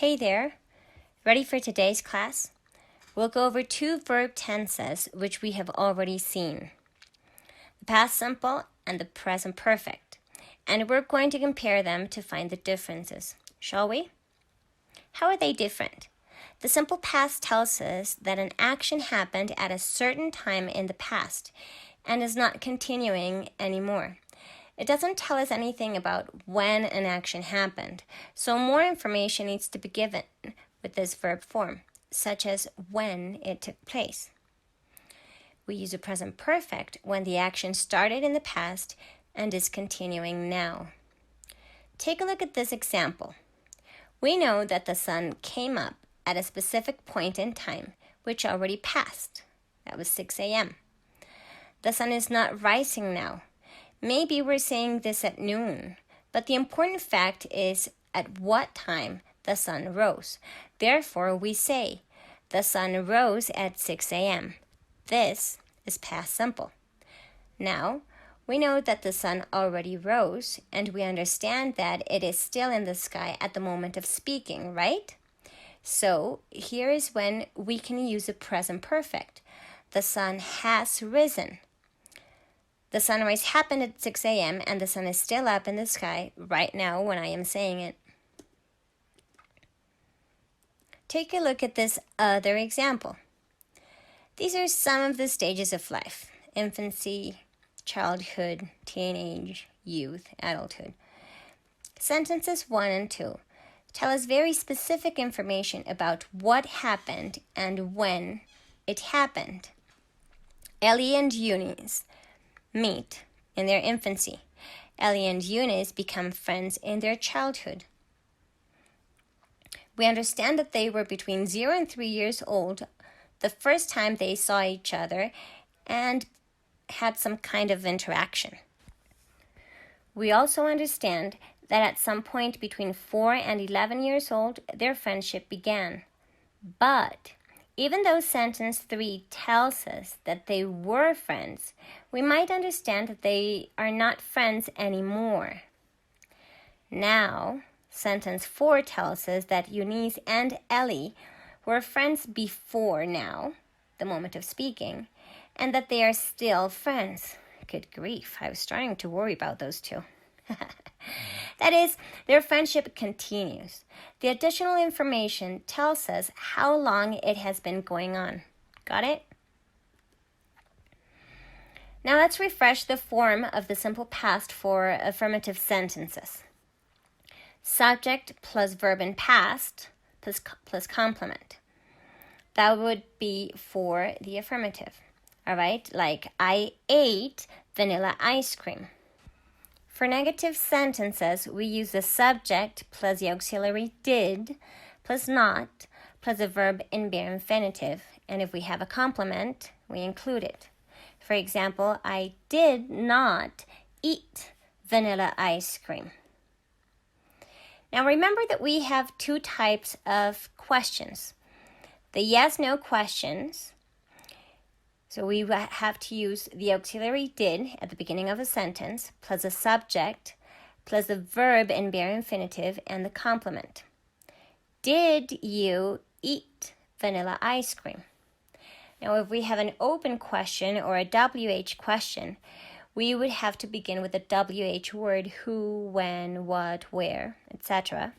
Hey there, ready for today's class? We'll go over two verb tenses which we have already seen, the past simple and the present perfect, and we're going to compare them to find the differences, shall we? How are they different? The simple past tells us that an action happened at a certain time in the past and is not continuing anymore. It doesn't tell us anything about when an action happened, so more information needs to be given with this verb form, such as when it took place. We use a present perfect when the action started in the past and is continuing now. Take a look at this example. We know that the sun came up at a specific point in time, which already passed. That was 6 a.m. The sun is not rising now. Maybe we're saying this at noon, but the important fact is at what time the sun rose. Therefore, we say, the sun rose at 6 a.m. This is past simple. Now, we know that the sun already rose, and we understand that it is still in the sky at the moment of speaking, right? So, here is when we can use a present perfect. The sun has risen. The sunrise happened at 6 a.m. and the sun is still up in the sky right now when I am saying it. Take a look at this other example. These are some of the stages of life: infancy, childhood, teenage, youth, adulthood. Sentences 1 and 2 tell us very specific information about what happened and when it happened. Ellie and Eunice meet in their infancy. Ellie and Eunice become friends in their childhood. We understand that they were between 0 and 3 years old the first time they saw each other and had some kind of interaction. We also understand that at some point between 4 and 11 years old, their friendship began. But even though sentence 3 tells us that they were friends, we might understand that they are not friends anymore. Now, sentence 4 tells us that Eunice and Ellie were friends before now, the moment of speaking, and that they are still friends. Good grief, I was starting to worry about those two. That is, their friendship continues. The additional information tells us how long it has been going on. Got it? Now let's refresh the form of the simple past for affirmative sentences. Subject plus verb in past plus complement. That would be for the affirmative. All right, like I ate vanilla ice cream. For negative sentences, we use the subject plus the auxiliary did plus not plus a verb in bare infinitive. And if we have a complement, we include it. For example, I did not eat vanilla ice cream. Now remember that we have two types of questions. The yes-no questions. So we have to use the auxiliary did at the beginning of a sentence, plus a subject, plus a verb in bare infinitive, and the complement. Did you eat vanilla ice cream? Now, if we have an open question or a WH question, we would have to begin with a WH word, who, when, what, where, etc.,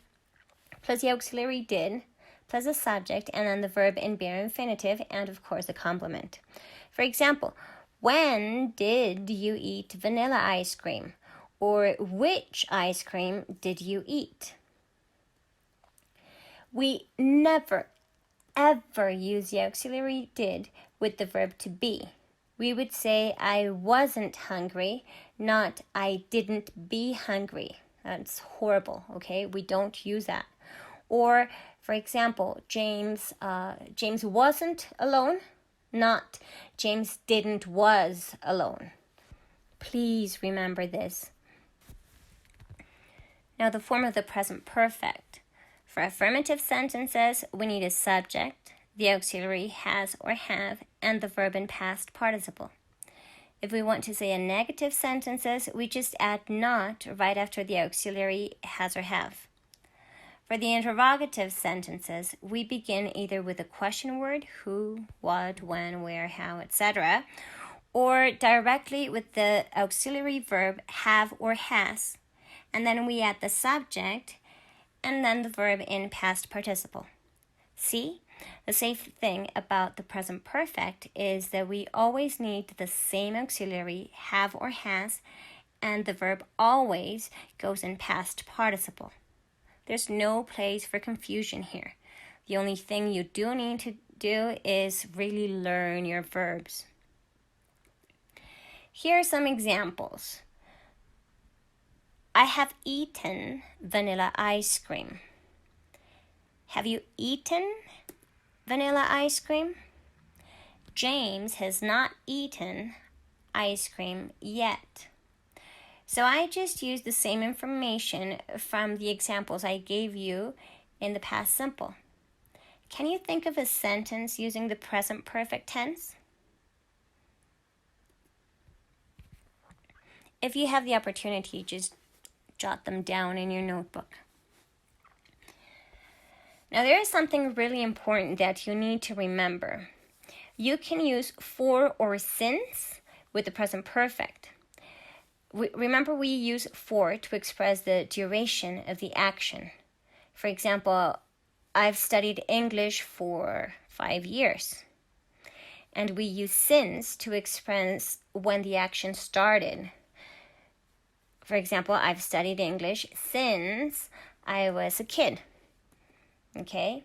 plus the auxiliary did, plus a subject, and then the verb in bare infinitive, and of course a complement. For example, when did you eat vanilla ice cream? Or which ice cream did you eat? We never, ever use the auxiliary did with the verb to be. We would say, I wasn't hungry, not I didn't be hungry. That's horrible, okay? We don't use that. Or, for example, James wasn't alone, not James didn't was alone. Please remember this. Now, the form of the present perfect. For affirmative sentences, we need a subject, the auxiliary has or have, and the verb in past participle. If we want to say a negative sentences, we just add not right after the auxiliary has or have. For the interrogative sentences, we begin either with a question word, who, what, when, where, how, etc., or directly with the auxiliary verb have or has, and then we add the subject and then the verb in past participle. See? The safe thing about the present perfect is that we always need the same auxiliary, have or has, and the verb always goes in past participle. There's no place for confusion here. The only thing you do need to do is really learn your verbs. Here are some examples. I have eaten vanilla ice cream. Have you eaten vanilla ice cream? James has not eaten ice cream yet. So I just used the same information from the examples I gave you in the past simple. Can you think of a sentence using the present perfect tense? If you have the opportunity, just jot them down in your notebook. Now, there is something really important that you need to remember. You can use for or since with the present perfect. Remember, we use for to express the duration of the action. For example, I've studied English for 5 years. And we use since to express when the action started. For example, I've studied English since I was a kid. Okay?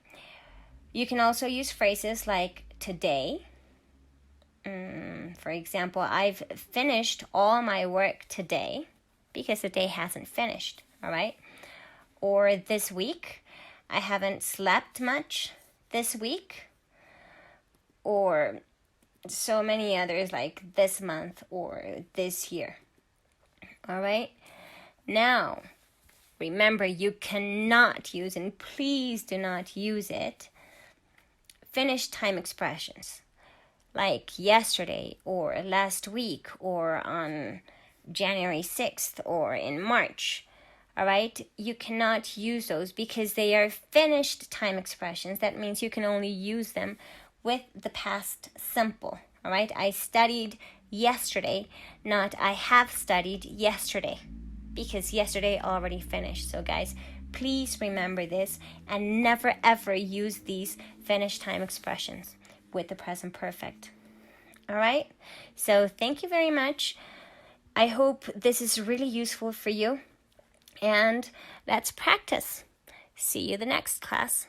You can also use phrases like today. For example, I've finished all my work today because the day hasn't finished, all right? Or this week, I haven't slept much this week. Or so many others like this month or this year, all right? Now, remember, you cannot use, and please do not use it, finished time expressions. Like yesterday or last week or on January 6th or in March, all right? You cannot use those because they are finished time expressions. That means you can only use them with the past simple, all right? I studied yesterday, not I have studied yesterday, because yesterday already finished. So guys, please remember this and never ever use these finished time expressions with the present perfect. All right? So thank you very much. I hope this is really useful for you. And let's practice. See you the next class.